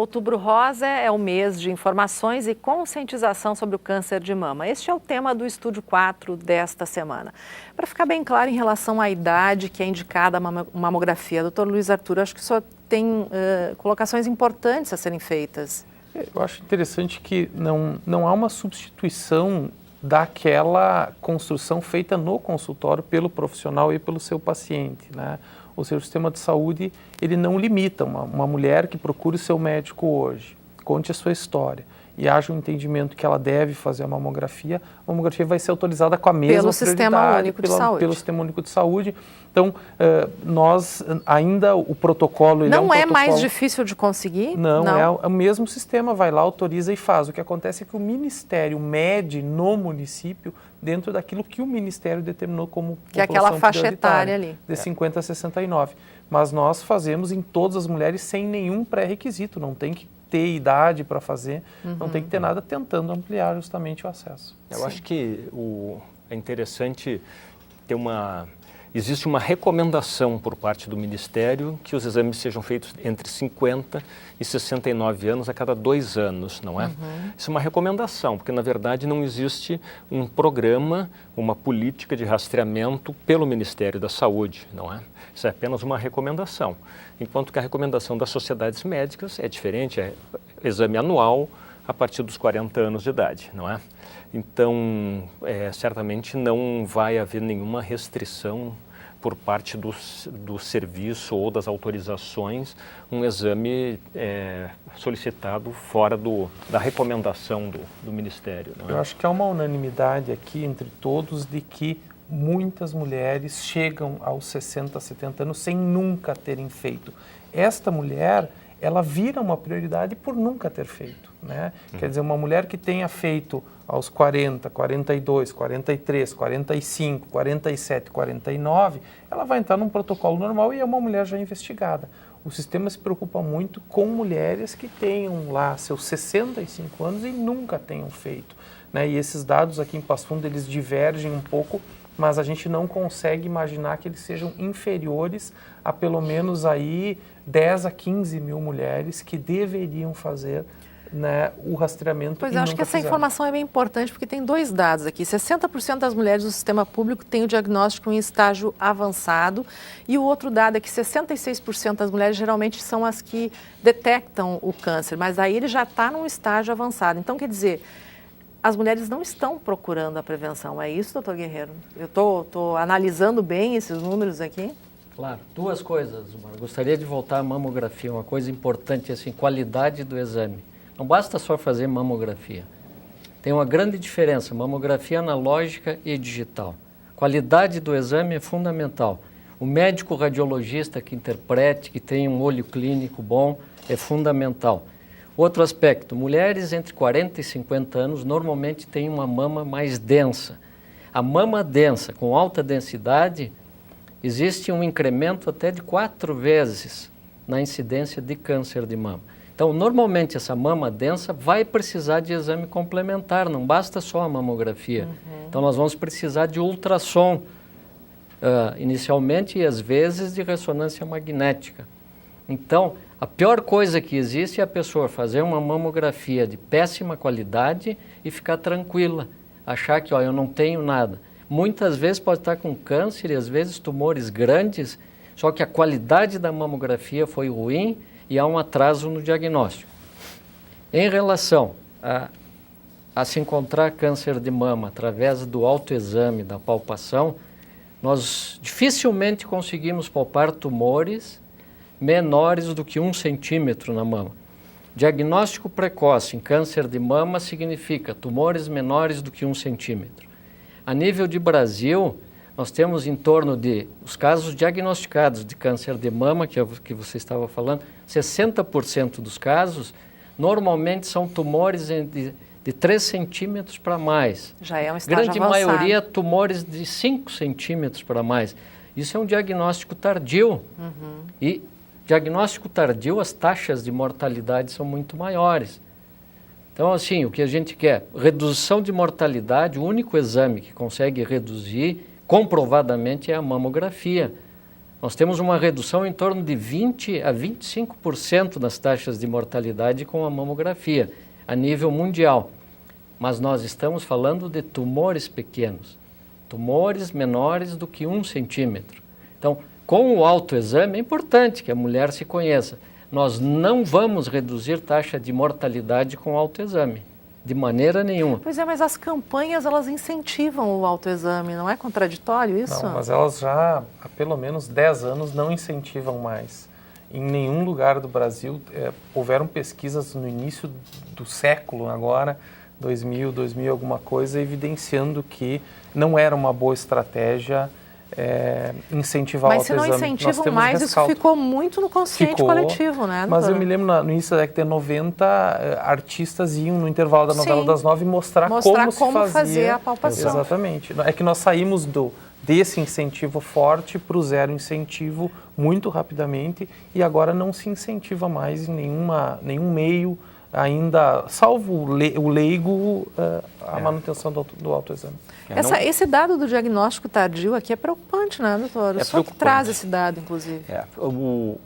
Outubro Rosa é o mês de informações e conscientização sobre o câncer de mama. Este é o tema do Estúdio 4 desta semana. Para ficar bem claro em relação à idade que é indicada a mamografia, doutor Luiz Arthur, acho que o senhor tem colocações importantes a serem feitas. Eu acho interessante que não há uma substituição daquela construção feita no consultório pelo profissional e pelo seu paciente, né? Ou seja, o sistema de saúde, ele não limita uma mulher que procure o seu médico hoje, conte a sua história e haja um entendimento que ela deve fazer a mamografia vai ser autorizada com a mesma pelo Sistema Único de Saúde. Pelo Sistema Único de Saúde. Então, nós ainda, o protocolo... Ele não é protocolo... mais difícil de conseguir? Não, é o mesmo sistema, vai lá, autoriza e faz. O que acontece é que o Ministério mede no município dentro daquilo que o Ministério determinou como que é aquela faixa etária ali. De 50 a 69. Mas nós fazemos em todas as mulheres sem nenhum pré-requisito, não tem que ter idade para fazer, não tem que ter nada, tentando ampliar justamente o acesso. Eu acho que é interessante ter existe uma recomendação por parte do Ministério que os exames sejam feitos entre 50 e 69 anos a cada 2 anos, não é? Isso é uma recomendação, porque na verdade não existe um programa, uma política de rastreamento pelo Ministério da Saúde, não é? Isso é apenas uma recomendação, enquanto que a recomendação das sociedades médicas é diferente, é exame anual a partir dos 40 anos de idade, não é? Então, certamente não vai haver nenhuma restrição por parte do serviço ou das autorizações, um exame solicitado fora da recomendação do Ministério. Não é? Eu acho que há uma unanimidade aqui entre todos de que muitas mulheres chegam aos 60, 70 anos sem nunca terem feito. Esta mulher, ela vira uma prioridade por nunca ter feito, né? Quer dizer, uma mulher que tenha feito aos 40, 42, 43, 45, 47, 49, ela vai entrar num protocolo normal e é uma mulher já investigada. O sistema se preocupa muito com mulheres que tenham lá seus 65 anos e nunca tenham feito, né? E esses dados aqui em Passo Fundo, eles divergem um pouco, mas a gente não consegue imaginar que eles sejam inferiores a pelo menos aí 10 a 15 mil mulheres que deveriam fazer, né, o rastreamento. Pois eu acho que essa informação é bem importante porque tem 2 dados aqui. 60% das mulheres do sistema público têm o diagnóstico em estágio avançado e o outro dado é que 66% das mulheres geralmente são as que detectam o câncer, mas aí ele já está num estágio avançado. Então, quer dizer, as mulheres não estão procurando a prevenção. É isso, doutor Guerreiro? Eu estou analisando bem esses números aqui. Claro, 2 coisas, Mara. Gostaria de voltar à mamografia, uma coisa importante, assim, qualidade do exame. Não basta só fazer mamografia. Tem uma grande diferença, mamografia analógica e digital. Qualidade do exame é fundamental. O médico radiologista que interprete, que tenha um olho clínico bom, é fundamental. Outro aspecto, mulheres entre 40 e 50 anos normalmente têm uma mama mais densa. A mama densa, com alta densidade, existe um incremento até de 4 vezes na incidência de câncer de mama. Então, normalmente, essa mama densa vai precisar de exame complementar, não basta só a mamografia. Então, nós vamos precisar de ultrassom, inicialmente, e às vezes de ressonância magnética. Então, a pior coisa que existe é a pessoa fazer uma mamografia de péssima qualidade e ficar tranquila, achar que eu não tenho nada. Muitas vezes pode estar com câncer e às vezes tumores grandes, só que a qualidade da mamografia foi ruim e há um atraso no diagnóstico. Em relação a se encontrar câncer de mama através do autoexame, da palpação, nós dificilmente conseguimos palpar tumores menores do que 1 centímetro na mama. Diagnóstico precoce em câncer de mama significa tumores menores do que 1 centímetro. A nível de Brasil, nós temos em torno de, os casos diagnosticados de câncer de mama, que você estava falando, 60% dos casos, normalmente são tumores de 3 centímetros para mais. Já é um estágio Grande avançado. maioria, tumores de 5 centímetros para mais. Isso é um diagnóstico tardio. E diagnóstico tardio, as taxas de mortalidade são muito maiores. Então, assim, o que a gente quer? Redução de mortalidade, o único exame que consegue reduzir comprovadamente é a mamografia. Nós temos uma redução em torno de 20% a 25% nas taxas de mortalidade com a mamografia, a nível mundial. Mas nós estamos falando de tumores pequenos, tumores menores do que 1 centímetro. Então, com o autoexame é importante que a mulher se conheça. Nós não vamos reduzir taxa de mortalidade com o autoexame, de maneira nenhuma. Pois é, mas as campanhas, elas incentivam o autoexame, não é contraditório isso? Não, mas elas já há pelo menos 10 anos não incentivam mais. Em nenhum lugar do Brasil, houveram pesquisas no início do século agora, 2000 alguma coisa, evidenciando que não era uma boa estratégia incentivar o autoexame. Mas se não incentivam mais, isso ficou muito no consciente coletivo, né? Mas eu me lembro, no início da década de 90, artistas iam no intervalo da novela das 9 mostrar como se fazia. Fazer a palpação. Exatamente. É que nós saímos desse incentivo forte para o zero incentivo muito rapidamente e agora não se incentiva mais em nenhum meio ainda, salvo o leigo, a manutenção do autoexame. Esse dado do diagnóstico tardio aqui é preocupante, né, doutor? O senhor que traz esse dado, inclusive. O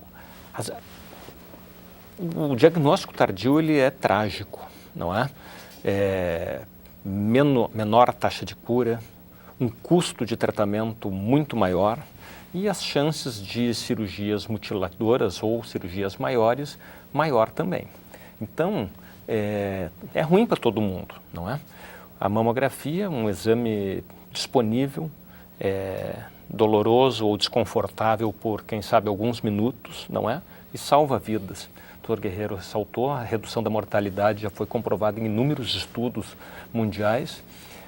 diagnóstico tardio, ele é trágico, não é? Menor a taxa de cura, um custo de tratamento muito maior e as chances de cirurgias mutiladoras ou cirurgias maiores, maior também. Então, é ruim para todo mundo, não é? A mamografia é um exame disponível, doloroso ou desconfortável por, quem sabe, alguns minutos, não é? E salva vidas. O Dr. Guerreiro ressaltou, a redução da mortalidade já foi comprovada em inúmeros estudos mundiais.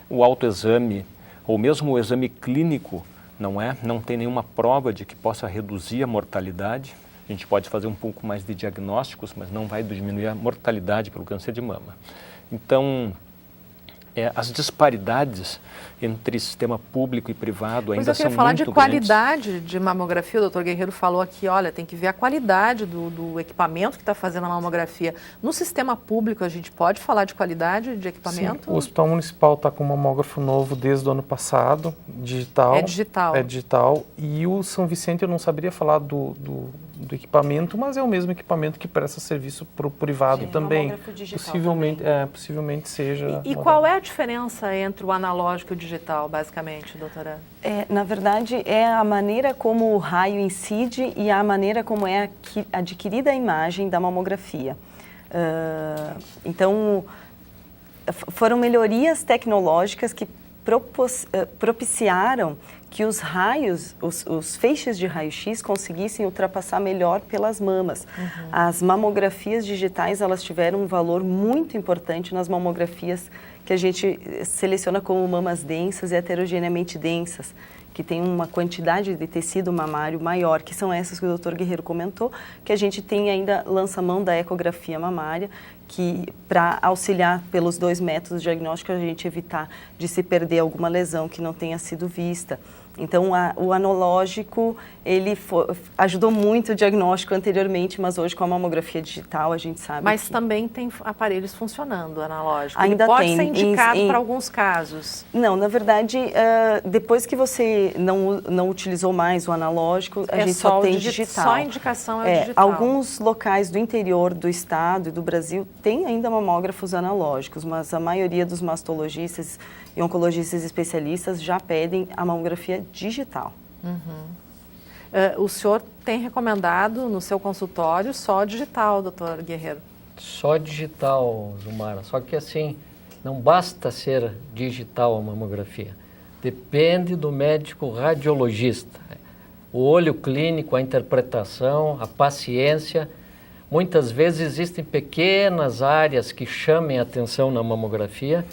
O autoexame, ou mesmo o exame clínico, não tem nenhuma prova de que possa reduzir a mortalidade. A gente pode fazer um pouco mais de diagnósticos, mas não vai diminuir a mortalidade pelo câncer de mama. Então, as disparidades entre sistema público e privado ainda são muito grandes. Mas eu queria falar de qualidade de mamografia. O doutor Guerreiro falou aqui, olha, tem que ver a qualidade do equipamento que está fazendo a mamografia. No sistema público, a gente pode falar de qualidade de equipamento? Sim, o Hospital Municipal está com um mamógrafo novo desde o ano passado, digital. É digital. É digital. E o São Vicente, eu não saberia falar do equipamento, mas é o mesmo equipamento que presta serviço para o privado também. Possivelmente seja. E qual é a diferença entre o analógico e o digital, basicamente, doutora? Na verdade, é a maneira como o raio incide e a maneira como é adquirida a imagem da mamografia. Então, foram melhorias tecnológicas que propiciaram que os raios, os feixes de raio-x conseguissem ultrapassar melhor pelas mamas. As mamografias digitais, elas tiveram um valor muito importante nas mamografias que a gente seleciona como mamas densas e heterogeneamente densas, que tem uma quantidade de tecido mamário maior, que são essas que o Dr. Guerreiro comentou, que a gente tem ainda lança-mão da ecografia mamária, que para auxiliar pelos 2 métodos diagnósticos a gente evitar de se perder alguma lesão que não tenha sido vista. Então, o analógico, ele ajudou muito o diagnóstico anteriormente, mas hoje com a mamografia digital a gente sabe Mas também tem aparelhos funcionando, analógico. Ainda ele pode tem. ser indicado para alguns casos. Não, na verdade, depois que você não utilizou mais o analógico, a gente só tem digital. Só a indicação é digital. Alguns locais do interior do estado e do Brasil têm ainda mamógrafos analógicos, mas a maioria dos mastologistas e oncologistas especialistas já pedem a mamografia digital. O senhor tem recomendado no seu consultório só digital, doutor Guerreiro? Só digital, Zumara. Só que assim, não basta ser digital a mamografia. Depende do médico radiologista. O olho clínico, a interpretação, a paciência. Muitas vezes existem pequenas áreas que chamem a atenção na mamografia.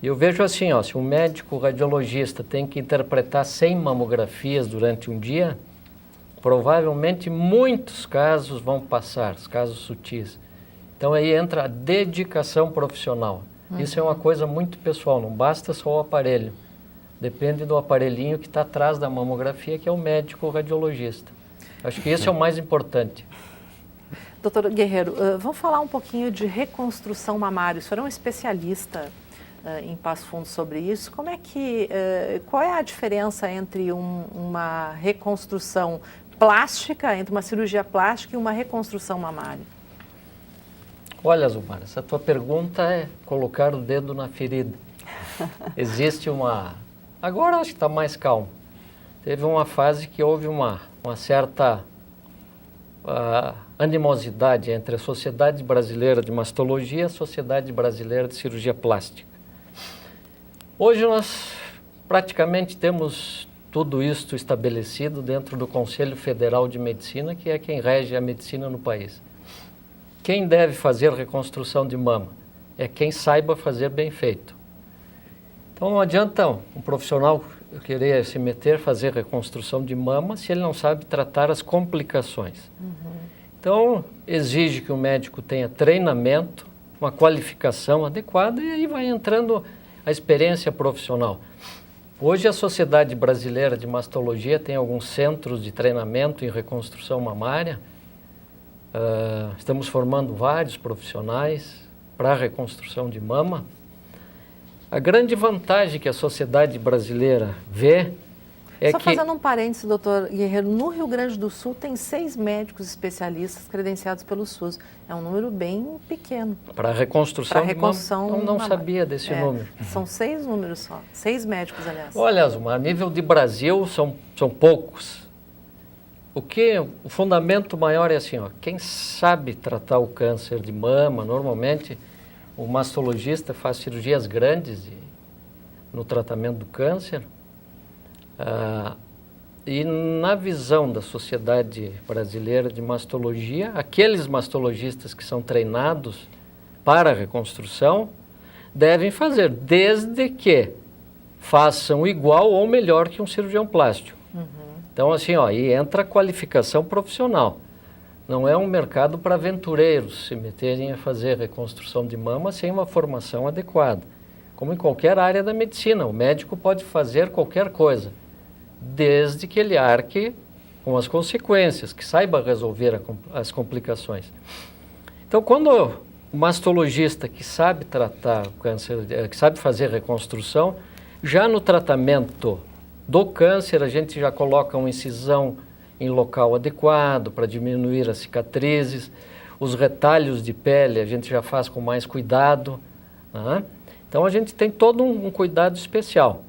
E eu vejo assim, se um médico radiologista tem que interpretar 100 mamografias durante um dia, provavelmente muitos casos vão passar, os casos sutis. Então aí entra a dedicação profissional. Isso é uma coisa muito pessoal, não basta só o aparelho. Depende do aparelhinho que está atrás da mamografia, que é o médico radiologista. Acho que esse é o mais importante. Doutor Guerreiro, vamos falar um pouquinho de reconstrução mamária. O senhor é um especialista em Passo Fundo sobre isso. Como é que, qual é a diferença entre uma reconstrução plástica, entre uma cirurgia plástica e uma reconstrução mamária? Olha, Zumar, essa tua pergunta é colocar o dedo na ferida. Existe uma... Agora acho que está mais calmo. Teve uma fase que houve uma certa animosidade entre a Sociedade Brasileira de Mastologia e a Sociedade Brasileira de Cirurgia Plástica. Hoje nós praticamente temos tudo isso estabelecido dentro do Conselho Federal de Medicina, que é quem rege a medicina no país. Quem deve fazer reconstrução de mama? É quem saiba fazer bem feito. Então não adianta um profissional querer se meter, fazer reconstrução de mama, se ele não sabe tratar as complicações. Então exige que o médico tenha treinamento, uma qualificação adequada, e aí vai entrando a experiência profissional. Hoje a Sociedade Brasileira de Mastologia tem alguns centros de treinamento em reconstrução mamária. Estamos formando vários profissionais para a reconstrução de mama. A grande vantagem que a sociedade brasileira vê é Só que... fazendo um parênteses, doutor Guerreiro, no Rio Grande do Sul tem 6 médicos especialistas credenciados pelo SUS. É um número bem pequeno. Para a reconstrução de mama, não sabia desse número. São 6 números só, 6 médicos, aliás. Olha, Zuma, a nível de Brasil são poucos. O fundamento maior é assim, ó, quem sabe tratar o câncer de mama, normalmente o mastologista faz cirurgias grandes no tratamento do câncer. E na visão da Sociedade Brasileira de Mastologia, aqueles mastologistas que são treinados para a reconstrução devem fazer, desde que façam igual ou melhor que um cirurgião plástico. Então, assim, ó, aí entra a qualificação profissional. Não é um mercado para aventureiros se meterem a fazer reconstrução de mama sem uma formação adequada. Como em qualquer área da medicina, o médico pode fazer qualquer coisa, desde que ele arque com as consequências, que saiba resolver as complicações. Então, quando o mastologista que sabe tratar o câncer, que sabe fazer reconstrução, já no tratamento do câncer, a gente já coloca uma incisão em local adequado para diminuir as cicatrizes. Os retalhos de pele a gente já faz com mais cuidado, né? Então a gente tem todo um cuidado especial.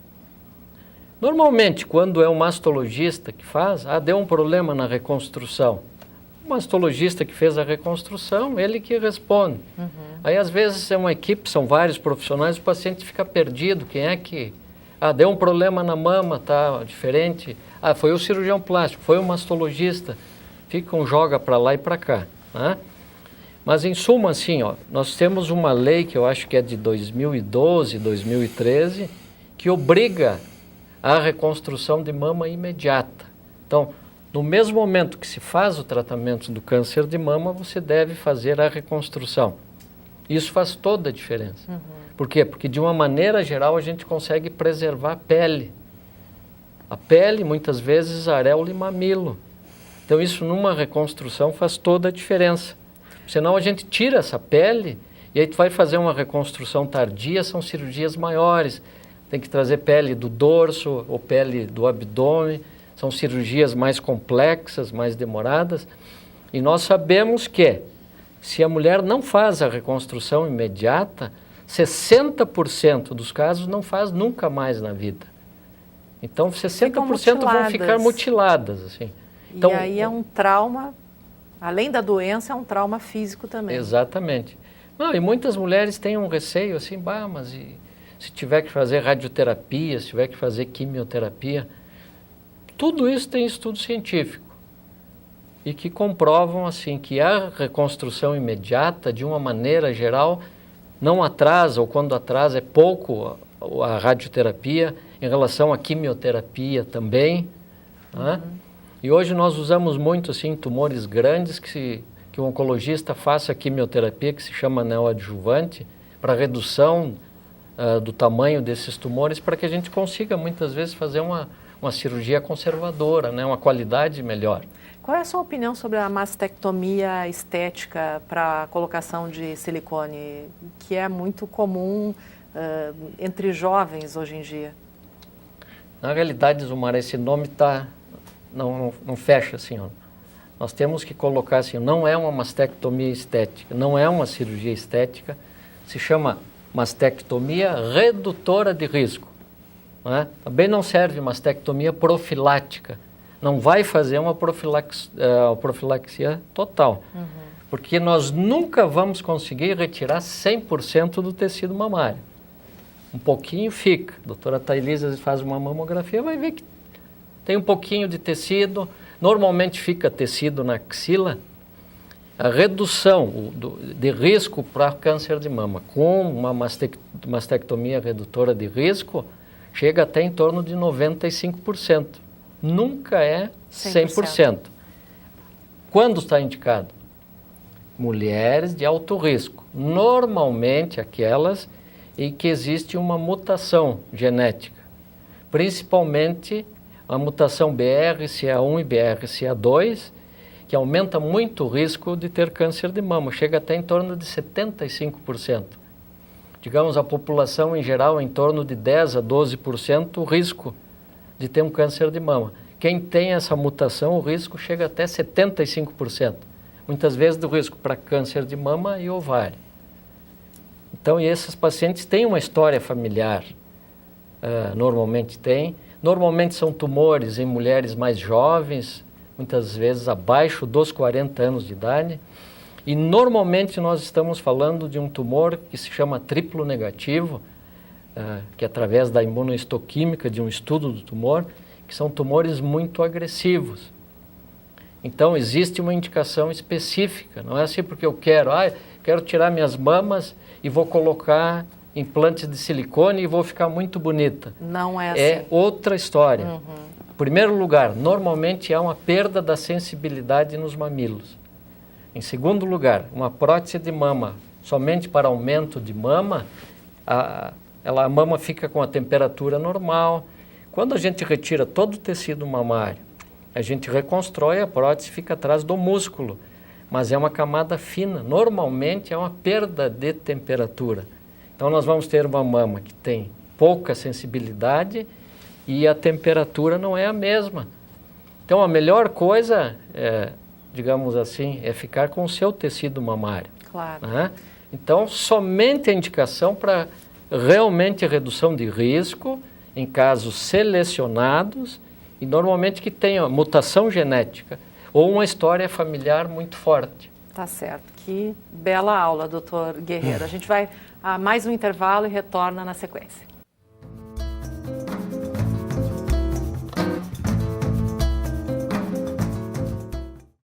Normalmente, quando é um mastologista que faz, deu um problema na reconstrução. O mastologista que fez a reconstrução, ele que responde. Aí às vezes é uma equipe, são vários profissionais, o paciente fica perdido, quem é que... deu um problema na mama, tá diferente. Foi o cirurgião plástico, foi o mastologista. Joga para lá e para cá, né? Mas em suma, assim, ó, nós temos uma lei que eu acho que é de 2012, 2013, que obriga a reconstrução de mama imediata. Então, no mesmo momento que se faz o tratamento do câncer de mama, você deve fazer a reconstrução. Isso faz toda a diferença. Por quê? Porque de uma maneira geral a gente consegue preservar a pele. A pele, muitas vezes, areola e mamilo. Então isso numa reconstrução faz toda a diferença. Senão a gente tira essa pele e aí tu vai fazer uma reconstrução tardia, são cirurgias maiores. Tem que trazer pele do dorso ou pele do abdômen. São cirurgias mais complexas, mais demoradas. E nós sabemos que se a mulher não faz a reconstrução imediata, 60% dos casos não faz nunca mais na vida. Então, 60% vão ficar mutiladas. Assim. Então, e aí é um trauma, além da doença, é um trauma físico também. Exatamente. Não, e muitas mulheres têm um receio assim, mas se tiver que fazer radioterapia, se tiver que fazer quimioterapia, tudo isso tem estudo científico. E que comprovam assim, que a reconstrução imediata, de uma maneira geral, não atrasa, ou quando atrasa é pouco a radioterapia, em relação à quimioterapia também. Né? E hoje nós usamos muito assim, tumores grandes que o oncologista faça a quimioterapia, que se chama neoadjuvante, para redução do tamanho desses tumores, para que a gente consiga muitas vezes fazer uma cirurgia conservadora, né? Uma qualidade melhor. Qual é a sua opinião sobre a mastectomia estética para colocação de silicone, que é muito comum entre jovens hoje em dia? Na realidade, Zumara, esse nome não fecha assim, ó. Nós temos que colocar assim, não é uma mastectomia estética, não é uma cirurgia estética, se chama mastectomia redutora de risco. Não é? Também não serve mastectomia profilática, não vai fazer uma profilaxia total, porque nós nunca vamos conseguir retirar 100% do tecido mamário. Um pouquinho fica. A doutora Thailisa faz uma mamografia, vai ver que tem um pouquinho de tecido, normalmente fica tecido na axila. A redução de risco para câncer de mama com uma mastectomia redutora de risco chega até em torno de 95%. Nunca é 100%. Quando está indicado? Mulheres de alto risco, normalmente aquelas em que existe uma mutação genética, principalmente a mutação BRCA1 e BRCA2, que aumenta muito o risco de ter câncer de mama, chega até em torno de 75%. Digamos, a população em geral, em torno de 10 a 12% o risco de ter um câncer de mama. Quem tem essa mutação, o risco chega até 75%. Muitas vezes do risco para câncer de mama e ovário. Então, e esses pacientes têm uma história familiar, normalmente tem. Normalmente são tumores em mulheres mais jovens, muitas vezes abaixo dos 40 anos de idade. E normalmente nós estamos falando de um tumor que se chama triplo negativo, que através da imunohistoquímica, de um estudo do tumor, que são tumores muito agressivos. Então existe uma indicação específica, não é assim porque eu quero tirar minhas mamas e vou colocar implantes de silicone e vou ficar muito bonita. Não é assim. É outra história. Em primeiro lugar, normalmente há uma perda da sensibilidade nos mamilos. Em segundo lugar, uma prótese de mama somente para aumento de mama, a mama fica com a temperatura normal. Quando a gente retira todo o tecido mamário, a gente reconstrói, a prótese fica atrás do músculo, mas é uma camada fina. Normalmente é uma perda de temperatura. Então nós vamos ter uma mama que tem pouca sensibilidade e a temperatura não é a mesma. Então a melhor coisa, digamos assim, é ficar com o seu tecido mamário. Claro. Né? Então somente a indicação para realmente redução de risco em casos selecionados e normalmente que tenham mutação genética ou uma história familiar muito forte. Tá certo. Que bela aula, doutor Guerreiro. A gente vai a mais um intervalo e retorna na sequência.